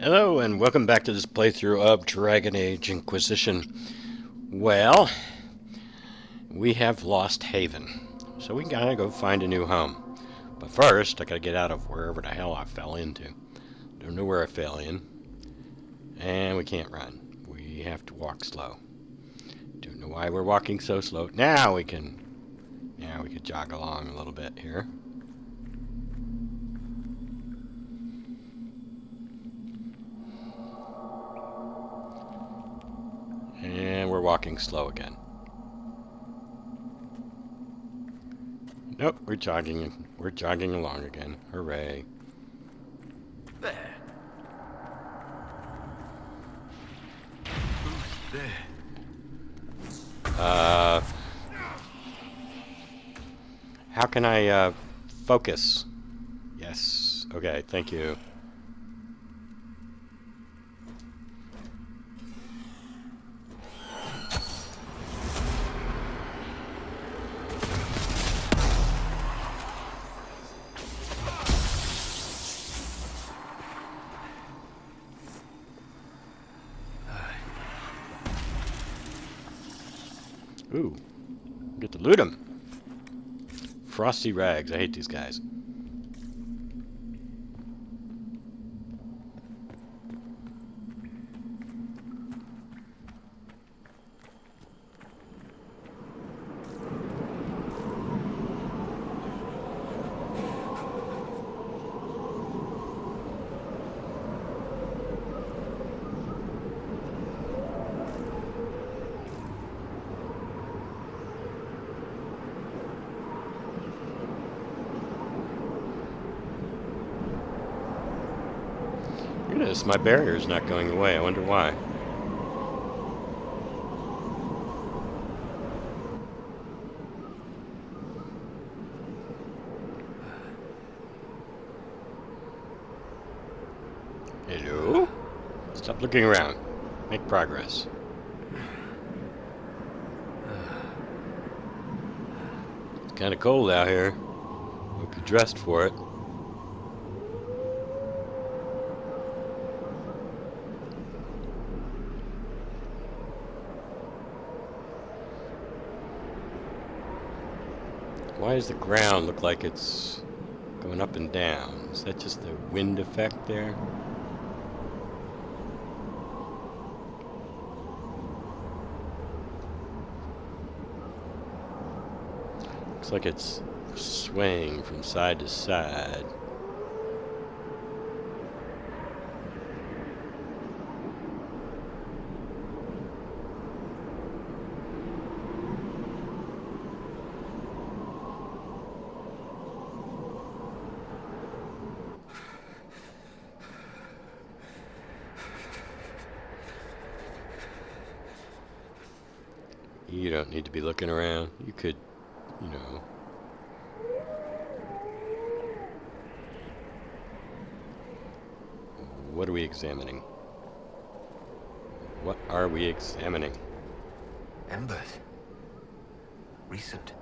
Hello and welcome back to this playthrough of Dragon Age Inquisition. Well, we have lost Haven, so we gotta go find a new home. But first, I gotta get out of wherever the hell I fell into. Don't know where I fell in. And we can't run. We have to walk slow. Don't know why we're walking so slow. Now we can jog along a little bit here. And we're walking slow again. Nope, we're jogging along again. Hooray. There. Who's there? How can I, focus? Yes. Okay, thank you. Ooh, get to loot them. Frosty rags. I hate these guys. Goodness, my barrier's not going away. I wonder why. Hello? Stop looking around. Make progress. It's kind of cold out here. Hope you're dressed for it. Why does the ground look like it's going up and down? Is that just the wind effect there? Looks like it's swaying from side to side. You don't need to be looking around. You could, you know. What are we examining? What are we examining? Embers. Recent.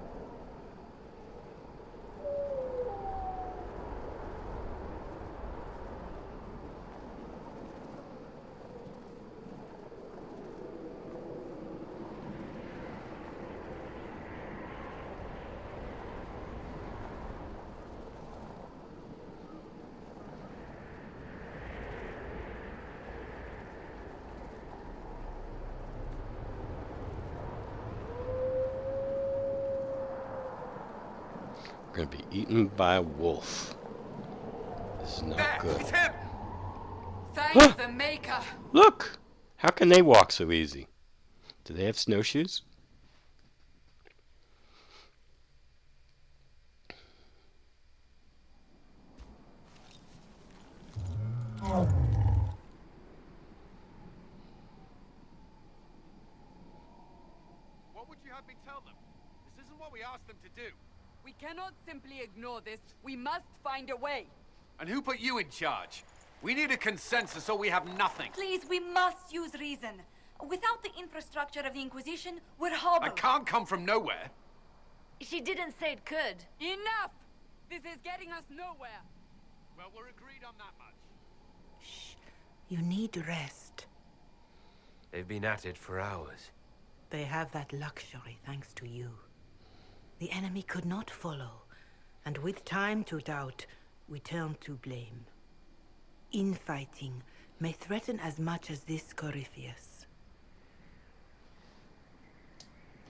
We're gonna be eaten by a wolf. This is not There! good. It's him! Thank the Maker! Look! How can they walk so easy? Do they have snowshoes? What would you have me tell them? This isn't what we asked them to do. We cannot simply ignore this. We must find a way. And who put you in charge? We need a consensus or we have nothing. Please, we must use reason. Without the infrastructure of the Inquisition, we're hobbled. I can't come from nowhere. She didn't say it could. Enough! This is getting us nowhere. Well, we're agreed on that much. Shh. You need rest. They've been at it for hours. They have that luxury thanks to you. The enemy could not follow, and with time to doubt, we turn to blame. Infighting may threaten as much as this Corypheus.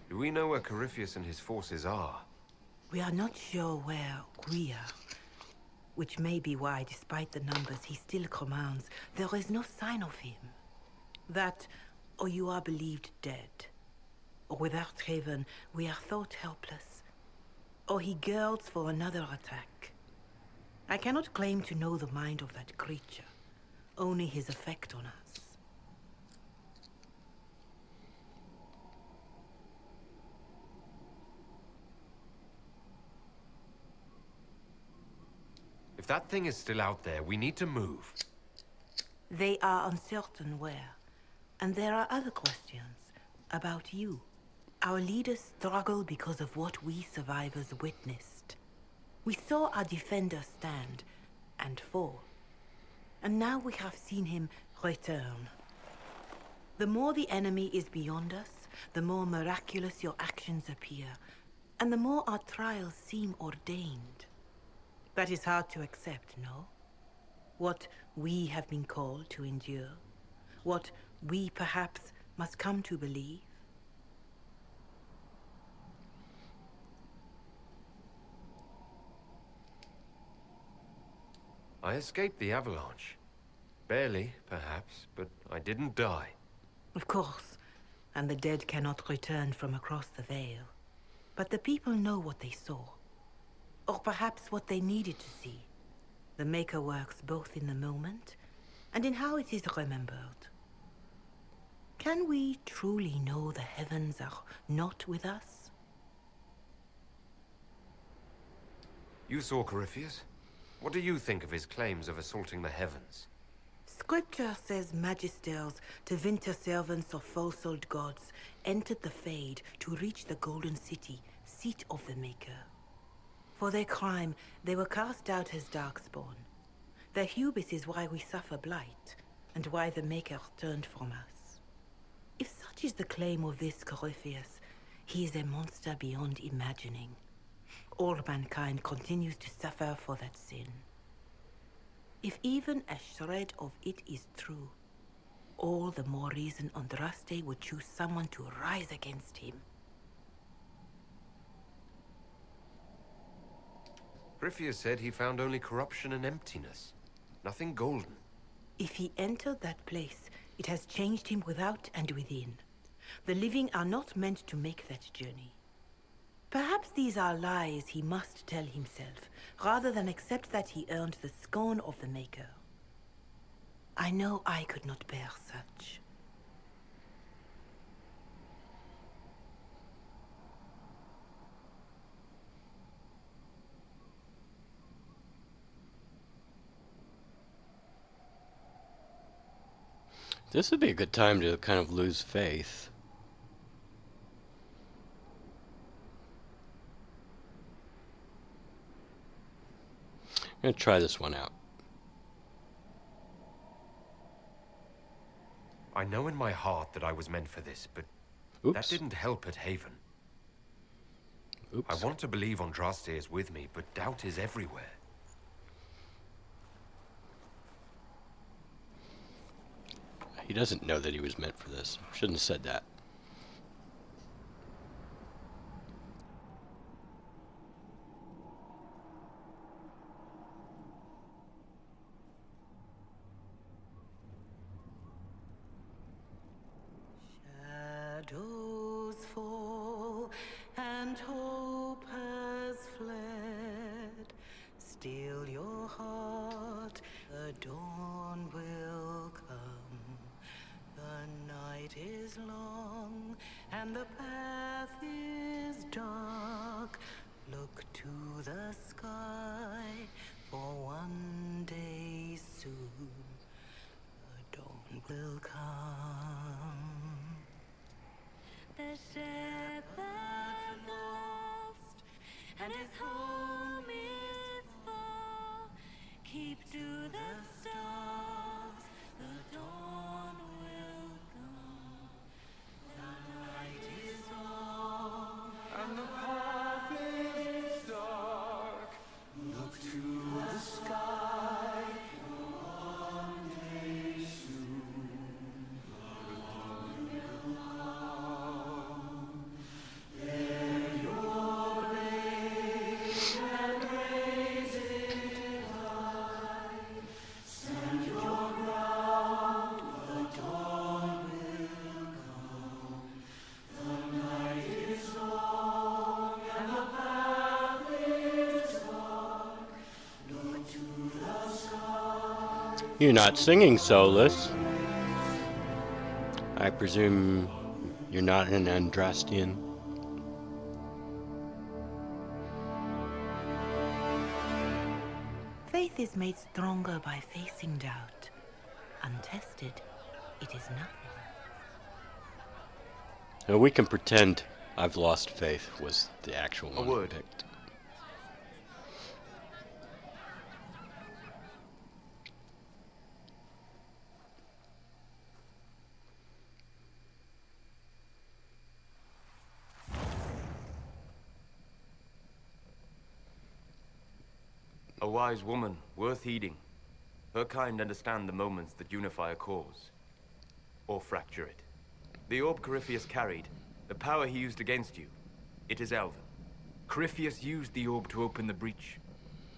Do we know where Corypheus and his forces are? We are not sure where we are, which may be why, despite the numbers he still commands, there is no sign of him. That, or you are believed dead. Or without Haven, we are thought helpless. Or he girds for another attack. I cannot claim to know the mind of that creature, only his effect on us. If that thing is still out there, we need to move. They are uncertain where. And there are other questions about you. Our leaders struggle because of what we survivors witnessed. We saw our defender stand and fall. And now we have seen him return. The more the enemy is beyond us, the more miraculous your actions appear, and the more our trials seem ordained. That is hard to accept, no? What we have been called to endure, what we perhaps must come to believe. I escaped the avalanche. Barely, perhaps, but I didn't die. Of course, and the dead cannot return from across the veil. But the people know what they saw. Or perhaps what they needed to see. The Maker works both in the moment and in how it is remembered. Can we truly know the heavens are not with us? You saw Corypheus? What do you think of his claims of assaulting the heavens? Scripture says magisters, winter servants of false-old gods, entered the Fade to reach the Golden City, seat of the Maker. For their crime, they were cast out as darkspawn. Their hubris is why we suffer blight, and why the Maker turned from us. If such is the claim of this Corypheus, he is a monster beyond imagining. All mankind continues to suffer for that sin. If even a shred of it is true, all the more reason Andraste would choose someone to rise against him. Corypheus said he found only corruption and emptiness. Nothing golden. If he entered that place, it has changed him without and within. The living are not meant to make that journey. Perhaps these are lies he must tell himself, rather than accept that he earned the scorn of the Maker. I know I could not bear such. This would be a good time to kind of lose faith. I'm going to try this one out. I know in my heart that I was meant for this, but Oops. that didn't help at Haven. Oops. I want to believe Andraste is with me, but doubt is everywhere. He doesn't know that he was meant for this. Shouldn't have said that. Shadows fall and hope has fled. Still your heart, the dawn will come. The night is long and the path is dark. Look to the sky, for one day soon the dawn will come. The shepherd lost, and his home is far. Keep to the stars, the You're not singing, Solus. I presume you're not an Andrastian. Faith is made stronger by facing doubt. Untested, it is nothing. Now we can pretend I've lost faith was the actual one word. I picked. A wise woman, worth heeding. Her kind understand the moments that unify a cause. Or fracture it. The orb Corypheus carried, the power he used against you, it is Elven. Corypheus used the orb to open the breach.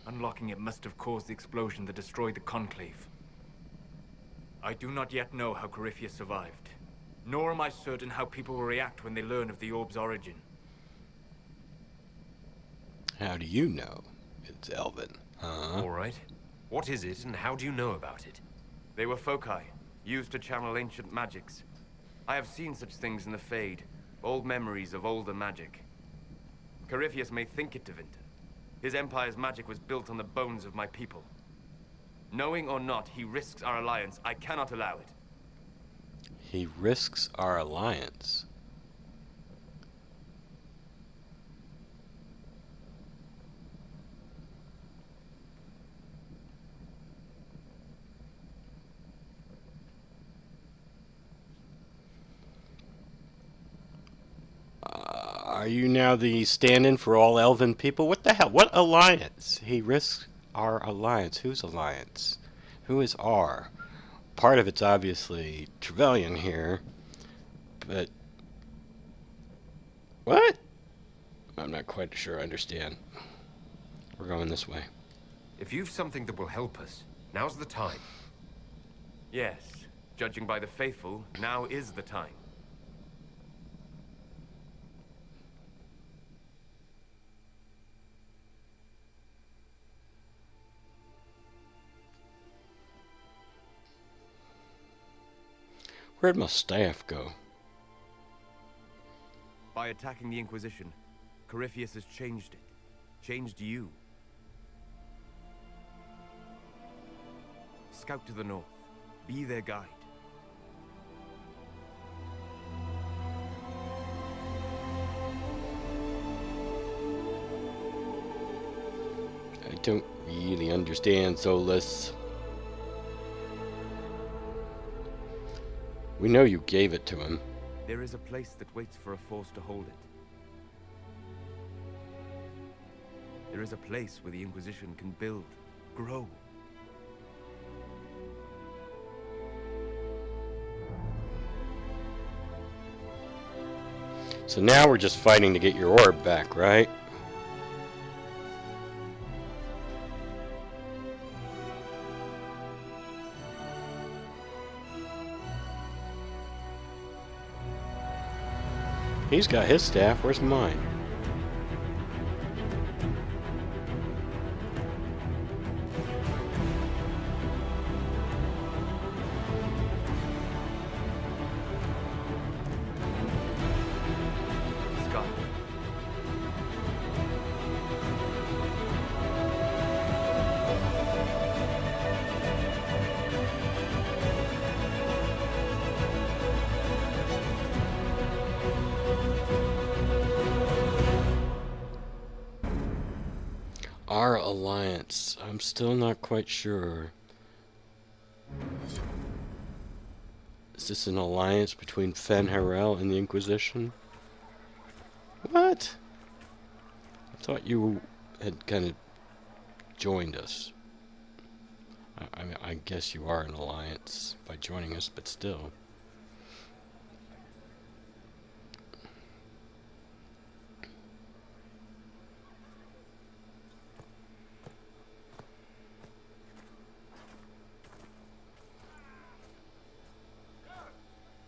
Unlocking it must have caused the explosion that destroyed the Conclave. I do not yet know how Corypheus survived. Nor am I certain how people will react when they learn of the orb's origin. How do you know it's Elven? Huh? All right. What is it, and how do you know about it? They were foci, used to channel ancient magics. I have seen such things in the Fade, old memories of older magic. Corypheus may think it Tevinter. His empire's magic was built on the bones of my people. Knowing or not, he risks our alliance. I cannot allow it. He risks our alliance. Are you now the stand-in for all Elven people? What the hell? What alliance? He risks our alliance. Whose alliance? Who is our? Part of it's obviously Trevelyan here, but what? I'm not quite sure I understand. We're going this way. If you've something that will help us, now's the time. Yes. Judging by the faithful, now is the time. Where'd my staff go? By attacking the Inquisition, Corypheus has changed it. Changed you. Scout to the north. Be their guide. I don't really understand, Solus. We know you gave it to him. There is a place that waits for a force to hold it. There is a place where the Inquisition can build, grow. So now we're just fighting to get your orb back, right? He's got his staff. Where's mine? Scott. Our alliance. I'm still not quite sure. Is this an alliance between Fen'Harel and the Inquisition? What? I thought you had kind of joined us. I guess you are an alliance by joining us, but still.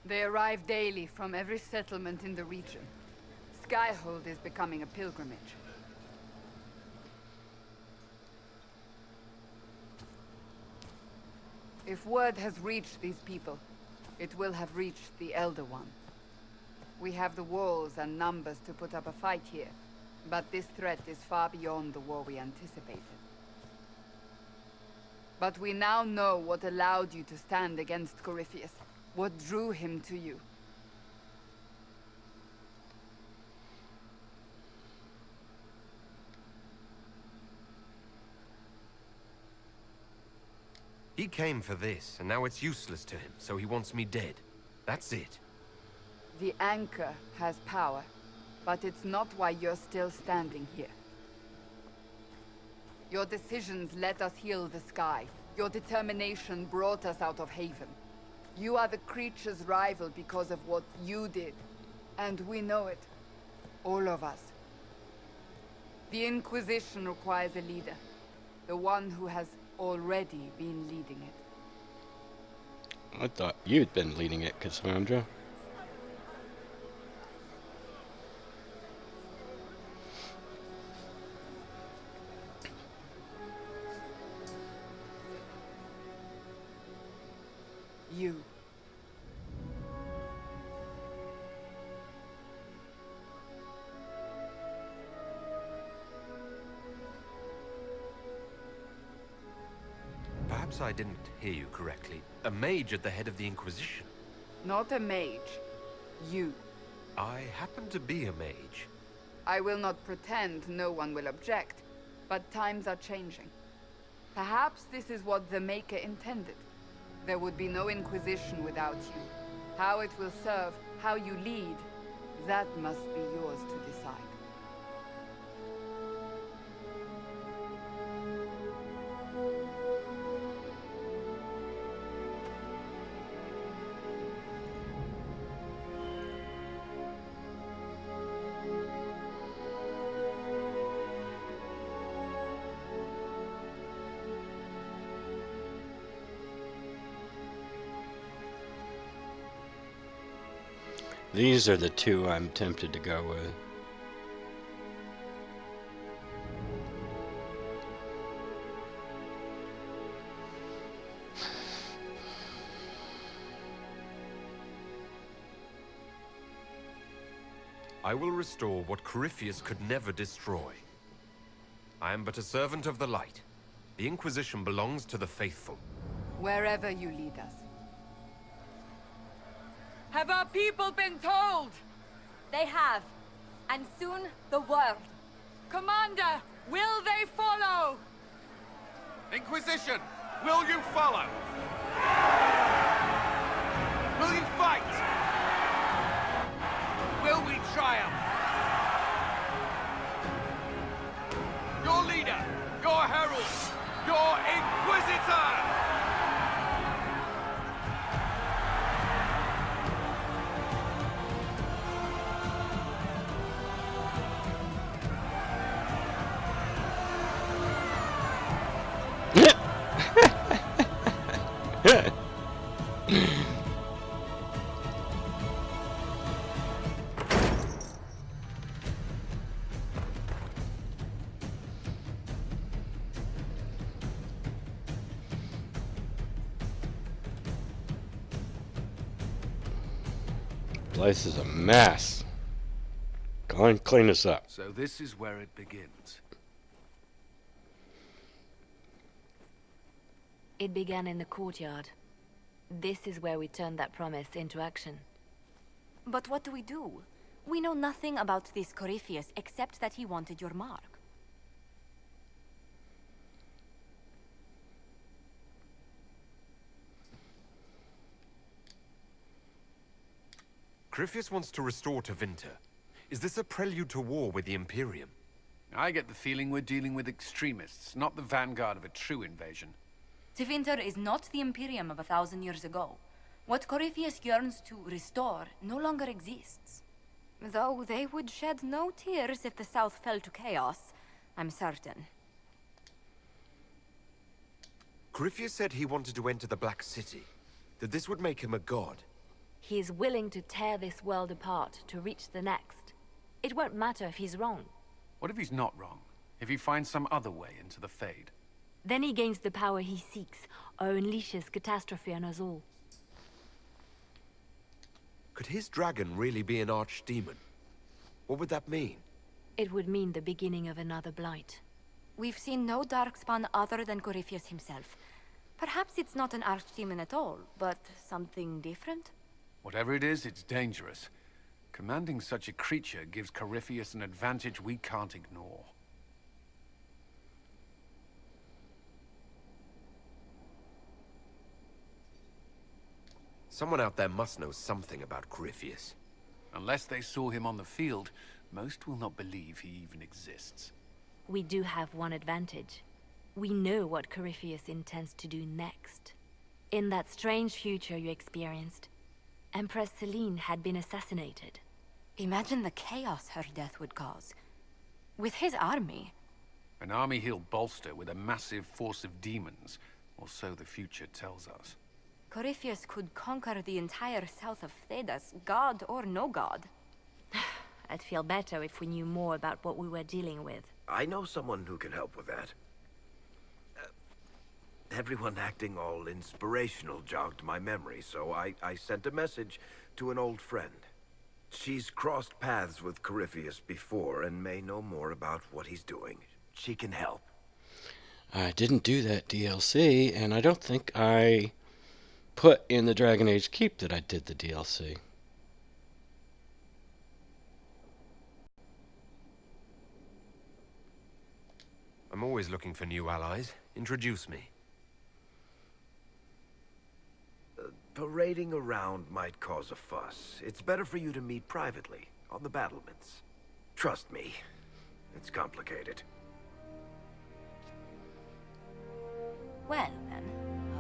They arrive daily from every settlement in the region. Skyhold is becoming a pilgrimage. If word has reached these people, it will have reached the Elder One. We have the walls and numbers to put up a fight here, but this threat is far beyond the war we anticipated. But we now know what allowed you to stand against Corypheus, what drew him to you. He came for this, and now it's useless to him, so he wants me dead. That's it. The Anchor has power, but it's not why you're still standing here. Your decisions let us heal the sky. Your determination brought us out of Haven. You are the creature's rival because of what you did. And we know it. All of us. The Inquisition requires a leader. The one who has already been leading it. I thought you'd been leading it, Cassandra. You. Perhaps I didn't hear you correctly. A mage at the head of the Inquisition. Not a mage. You. I happen to be a mage. I will not pretend no one will object, but times are changing. Perhaps this is what the Maker intended. There would be no Inquisition without you. How it will serve, how you lead, that must be yours to decide. These are the two I'm tempted to go with. I will restore what Corypheus could never destroy. I am but a servant of the light. The Inquisition belongs to the faithful. Wherever you lead us. Have our people been told? They have. And soon, the world. Commander, will they follow? Inquisition, will you follow? Will you fight? Will we triumph? Your leader, your herald, your Inquisitor! Place is a mess. Go and clean this up. So this is where it begins. It began in the courtyard. This is where we turned that promise into action. But what do we do? We know nothing about this Corypheus except that he wanted your mark. Corypheus wants to restore Tevinter. Is this a prelude to war with the Imperium? I get the feeling we're dealing with extremists, not the vanguard of a true invasion. Tevinter is not the Imperium of 1,000 years ago. What Corypheus yearns to restore no longer exists. Though they would shed no tears if the South fell to chaos, I'm certain. Corypheus said he wanted to enter the Black City, that this would make him a god. He is willing to tear this world apart to reach the next. It won't matter if he's wrong. What if he's not wrong? If he finds some other way into the Fade? Then he gains the power he seeks, or unleashes catastrophe on us all. Could his dragon really be an archdemon? What would that mean? It would mean the beginning of another blight. We've seen no darkspawn other than Corypheus himself. Perhaps it's not an archdemon at all, but something different? Whatever it is, it's dangerous. Commanding such a creature gives Corypheus an advantage we can't ignore. Someone out there must know something about Corypheus. Unless they saw him on the field, most will not believe he even exists. We do have one advantage. We know what Corypheus intends to do next. In that strange future you experienced, Empress Selene had been assassinated. Imagine the chaos her death would cause. With his army. An army he'll bolster with a massive force of demons, or so the future tells us. Corypheus could conquer the entire south of Thedas, god or no god. I'd feel better if we knew more about what we were dealing with. I know someone who can help with that. Everyone acting all inspirational jogged my memory, so I sent a message to an old friend. She's crossed paths with Corypheus before and may know more about what he's doing. She can help. I didn't do that DLC, and I don't think I put in the Dragon Age Keep that I did the DLC. I'm always looking for new allies. Introduce me. Parading around might cause a fuss. It's better for you to meet privately, on the battlements. Trust me, it's complicated. Well, then,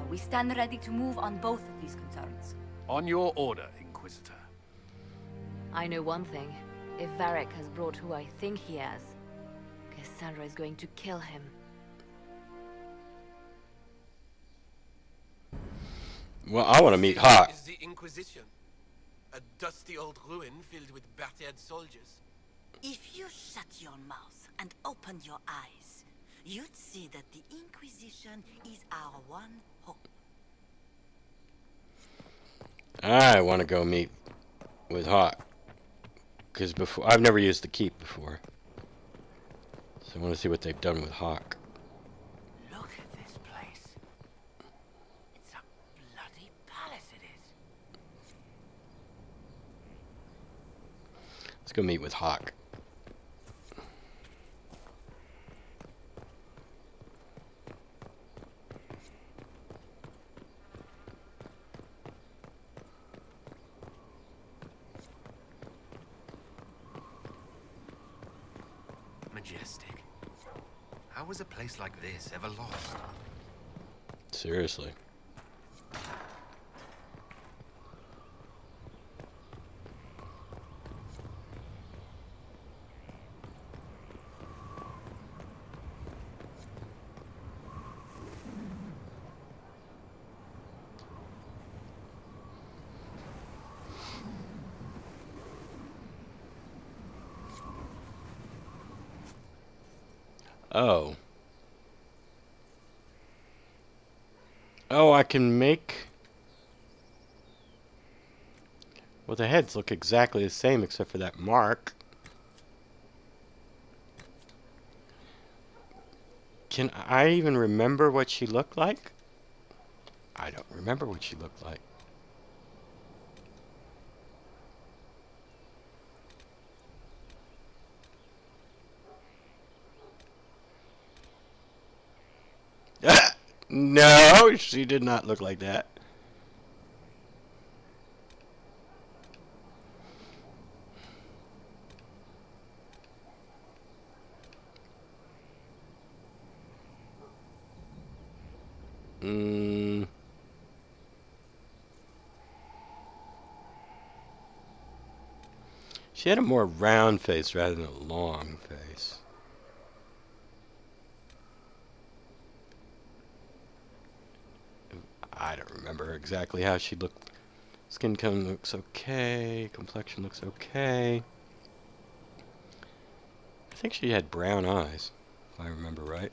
we stand ready to move on both of these concerns. On your order, Inquisitor. I know one thing. If Varric has brought who I think he has, Cassandra is going to kill him. Well, I want to meet Hawk. Is the Inquisition. A dusty old ruin filled with battered soldiers. If you shut your mouth and open your eyes, you'd see that the Inquisition is our one hope. I want to go meet with Hawk. Because before, I've never used the Keep before. So I want to see what they've done with Hawk. Look at this place. It's a bloody palace, it is. Let's go meet with Hawk. Majestic. How was a place like this ever lost? Seriously. Oh. Oh, I can make... Well, the heads look exactly the same except for that mark. Can I even remember what she looked like? I don't remember what she looked like. No, she did not look like that. She had a more round face rather than a long face. I don't remember exactly how she looked. Skin tone looks okay. Complexion looks okay. I think she had brown eyes, if I remember right.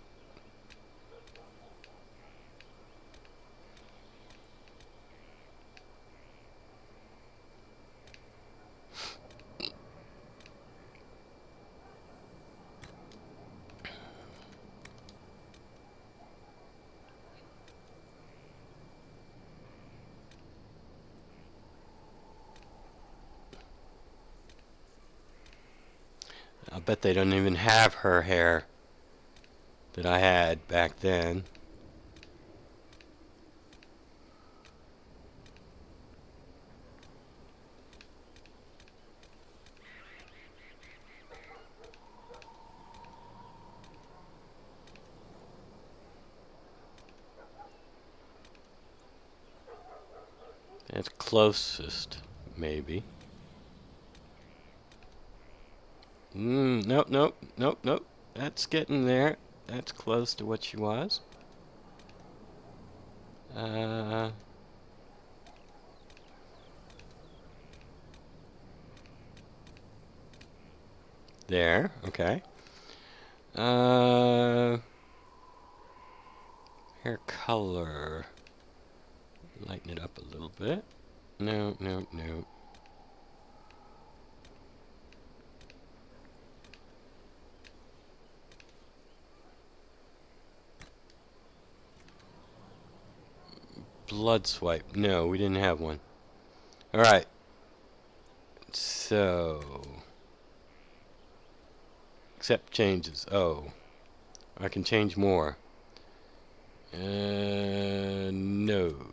bet they don't even have her hair that I had back then. That's closest, maybe. Nope, nope, nope, nope. That's getting there. That's close to what she was. There, okay. Hair color. Lighten it up a little bit. No, no, no. Blood swipe. No, we didn't have one. Alright. So. Accept changes. Oh. I can change more. Nose.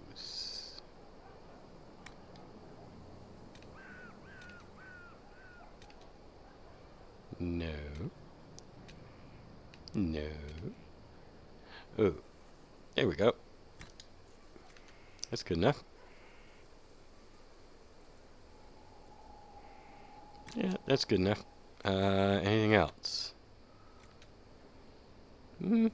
No. No. Oh. There we go. That's good enough. Yeah, that's good enough. Anything else? No.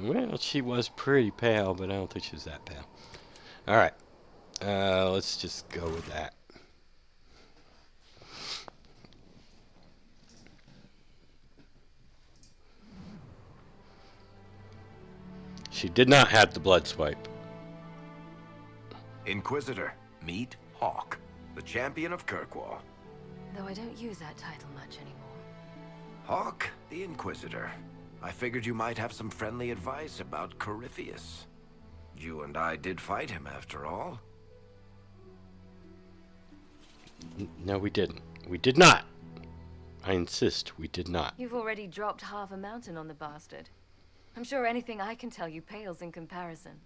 Well, she was pretty pale, but I don't think she was that pale. Alright. Let's just go with that. She did not have the blood swipe. Inquisitor, meet Hawk, the champion of Kirkwall. Though I don't use that title much anymore. Hawk, the Inquisitor. I figured you might have some friendly advice about Corypheus. You and I did fight him, after all. No, we didn't. We did not. I insist, we did not. You've already dropped half a mountain on the bastard. I'm sure anything I can tell you pales in comparison.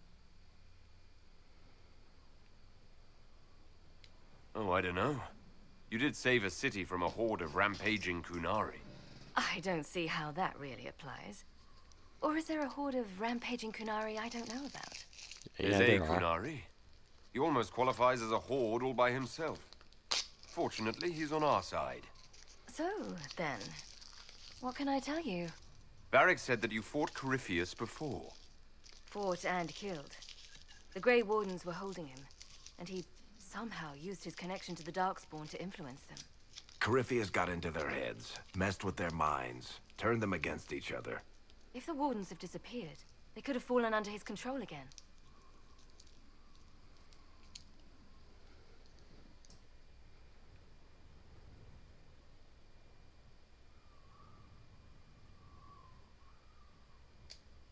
Oh, I don't know. You did save a city from a horde of rampaging Kunari. I don't see how that really applies. Or is there a horde of rampaging Kunari I don't know about? Is a Kunari? He almost qualifies as a horde all by himself. Fortunately, he's on our side. So, then, what can I tell you? Varric said that you fought Corypheus before. Fought and killed. The Grey Wardens were holding him, and he somehow used his connection to the Darkspawn to influence them. Corypheus got into their heads, messed with their minds, turned them against each other. If the Wardens have disappeared, they could have fallen under his control again.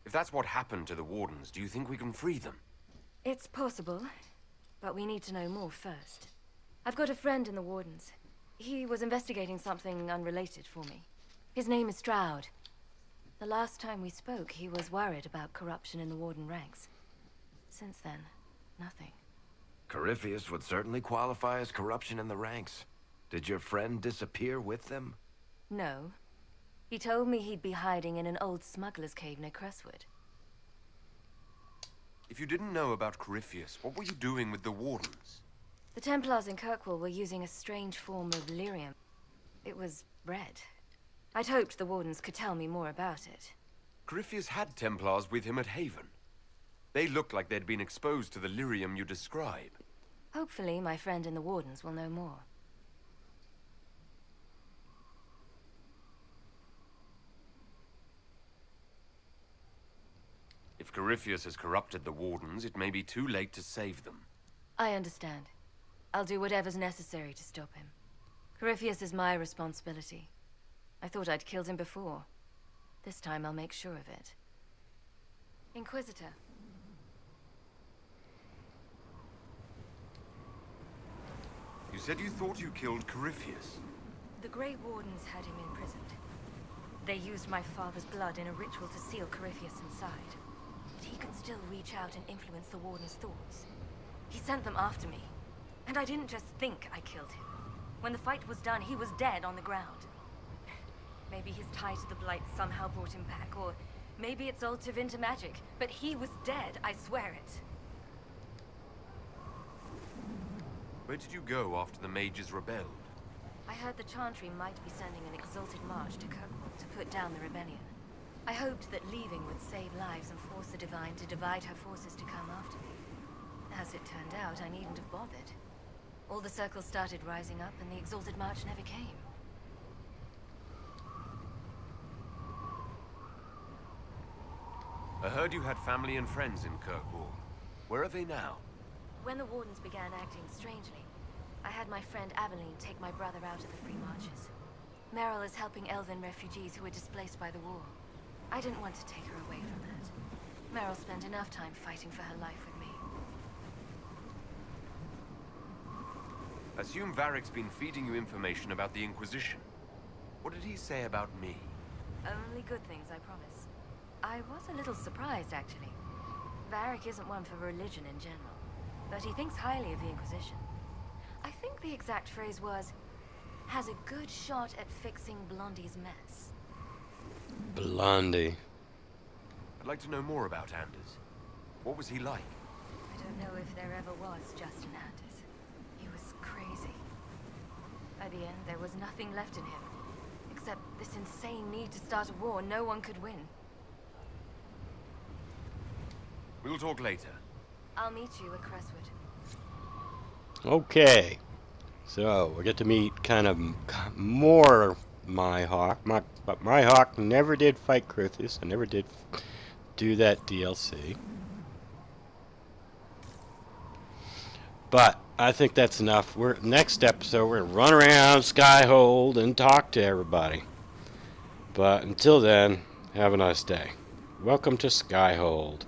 If that's what happened to the Wardens, do you think we can free them? It's possible, but we need to know more first. I've got a friend in the Wardens. He was investigating something unrelated for me. His name is Stroud. The last time we spoke, he was worried about corruption in the Warden ranks. Since then, nothing. Corypheus would certainly qualify as corruption in the ranks. Did your friend disappear with them? No. He told me he'd be hiding in an old smuggler's cave near Crestwood. If you didn't know about Corypheus, what were you doing with the Wardens? The Templars in Kirkwall were using a strange form of lyrium. It was red. I'd hoped the Wardens could tell me more about it. Corypheus had Templars with him at Haven. They looked like they'd been exposed to the lyrium you describe. Hopefully, my friend in the Wardens will know more. If Corypheus has corrupted the Wardens, it may be too late to save them. I understand. I'll do whatever's necessary to stop him. Corypheus is my responsibility. I thought I'd killed him before. This time I'll make sure of it. Inquisitor. You said you thought you killed Corypheus. The Grey Wardens had him imprisoned. They used my father's blood in a ritual to seal Corypheus inside. But he could still reach out and influence the Warden's thoughts. He sent them after me. And I didn't just think I killed him. When the fight was done, he was dead on the ground. Maybe his tie to the Blight somehow brought him back, or maybe it's all Tevinter magic. But he was dead, I swear it. Where did you go after the mages rebelled? I heard the Chantry might be sending an exalted march to Kirkwall to put down the rebellion. I hoped that leaving would save lives and force the Divine to divide her forces to come after me. As it turned out, I needn't have bothered. All the circles started rising up, and the exalted march never came. I heard you had family and friends in Kirkwall. Where are they now? When the Wardens began acting strangely, I had my friend Aveline take my brother out of the Free Marches. Meryl is helping Elven refugees who were displaced by the war. I didn't want to take her away from that. Meryl spent enough time fighting for her life with me. Assume Varric's been feeding you information about the Inquisition. What did he say about me? Only good things, I promise. I was a little surprised, actually. Varric isn't one for religion in general, but he thinks highly of the Inquisition. I think the exact phrase was, has a good shot at fixing Blondie's mess. Blondie. I'd like to know more about Anders. What was he like? I don't know if there ever was just an Anders. He was crazy. By the end, there was nothing left in him, except this insane need to start a war no one could win. We'll talk later. I'll meet you at Crestwood. Okay. So, we get to meet kind of more Mihawk. But Mihawk never did fight Corypheus. I never did do that DLC. But I think that's enough. Next episode, we're going to run around Skyhold and talk to everybody. But until then, have a nice day. Welcome to Skyhold.